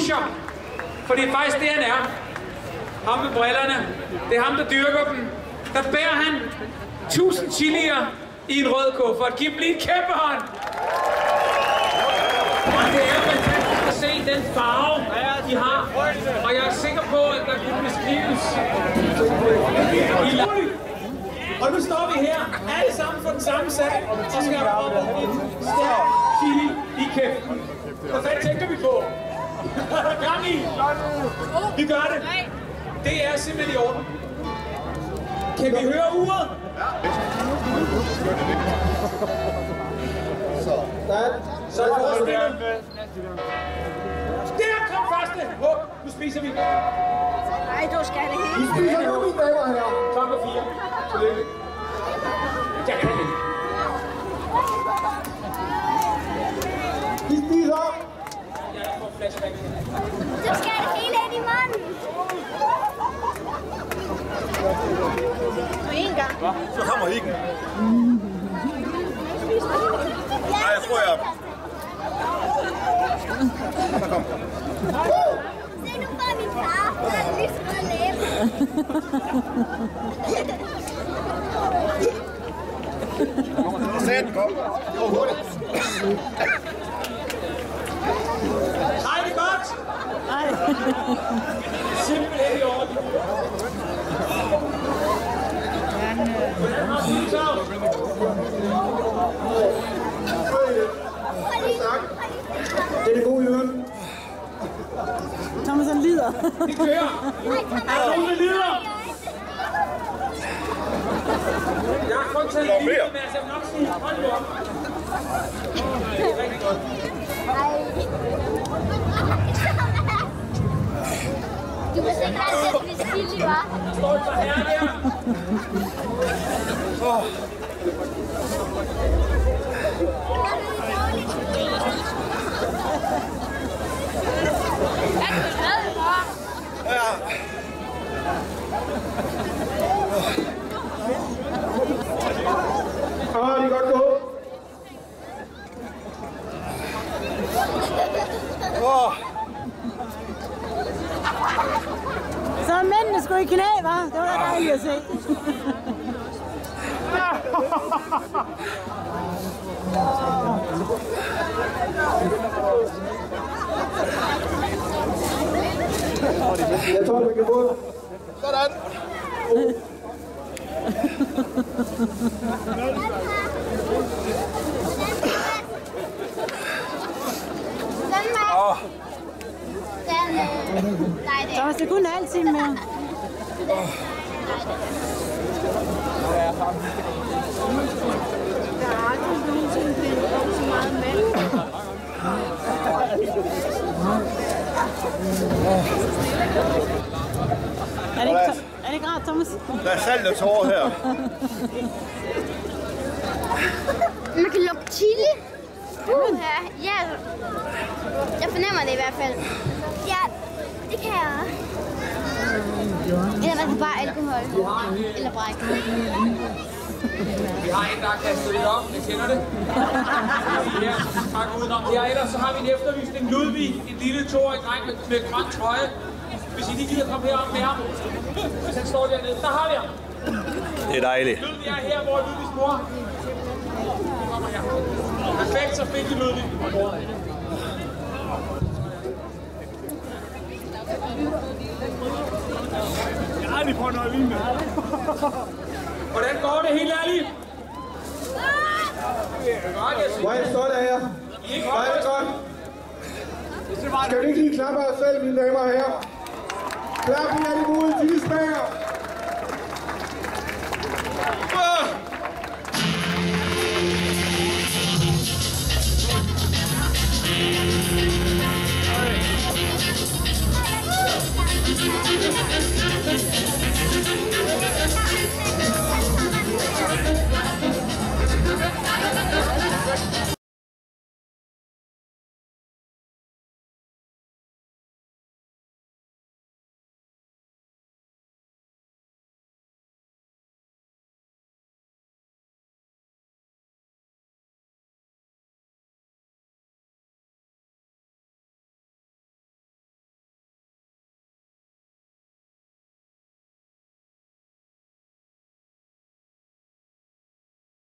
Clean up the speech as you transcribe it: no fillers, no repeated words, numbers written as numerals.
pusher. For det er faktisk det, han er. Ham med brillerne. Det er ham, der dyrker dem. Der bærer han 1000 chilier i en rød kuffert. Giv dem lige en kæmpe hånd. Og det er fantastisk at se den farve, de har. Og jeg er sikker på, at der kunne beskrives. Og nu står vi her, alle sammen for den samme sag, og skal proppe en stærk chili i kæften. Hvad fanden tænker vi på? Gang i! Vi gør det. Det er simpelthen i orden. Kan vi høre uret? Så er det forestillet. Der kom første! Hop, nu spiser vi. Nej, du skal det hele. Vi spiser nu, mine damer og herrer. Klokken 4. Tillykke. Jeg kan det. Vi spiser. Jeg får flashback. Du skal det hele ind i munden. Og en gang. Så kommer Hikken. Nej, jeg tror, jeg... Der kom. Se nu bare min far. Der er lige sådan læbe. Sæt, kom. Det var hurtigt. Hej, det er godt! Hej. Simpelthen i orden. Det er god i øren. Thomas han lider. Det kører. Er der nogen, der lider? Jeg har kun taget en lille, men jeg vil nok sige, hold nu op. Det er rigtig godt. Du må sikkert altid blive stilig, hva'? Der står et par herrer der. Det er godt gået. Så er mændene sgu i knæ, hva'? Det var da dejligt at se. Jeg tror, vi kan gå. Sådan. Thomas, det kunne altid mere. Der er aldrig nogensinde blevet brugt så meget mælk. Er det ikke rart, Thomas? Der er salt og tårer her. Man kan lugte chili. Ja. Jeg fornemmer det i hvert fald. Ja, det kan jeg også. Eller var det bare alkohol? Eller bræk? Vi har en, der har kastet lidt op. Jeg kender det. Ja, tak udenom. Her ellers så har vi en efterlysning. Ludvig, en lille 2-årig dreng med grøn trøje. Hvis I lige gider komme herop med ham. Hvis han står dernede, så har vi ham. Det er dejligt. Ludvig er her, hvor Ludvigs mor. Kommer her. Perfekt, så fik vi Ludvig. Jeg har lige prøvet noget lignende. Hvordan går det helt ærligt? Hvor er det stolt af jer? Hvor er det godt? Skal vi ikke lige klappe os selv, mine damer og herrer? Klap jer de gode tidsmager.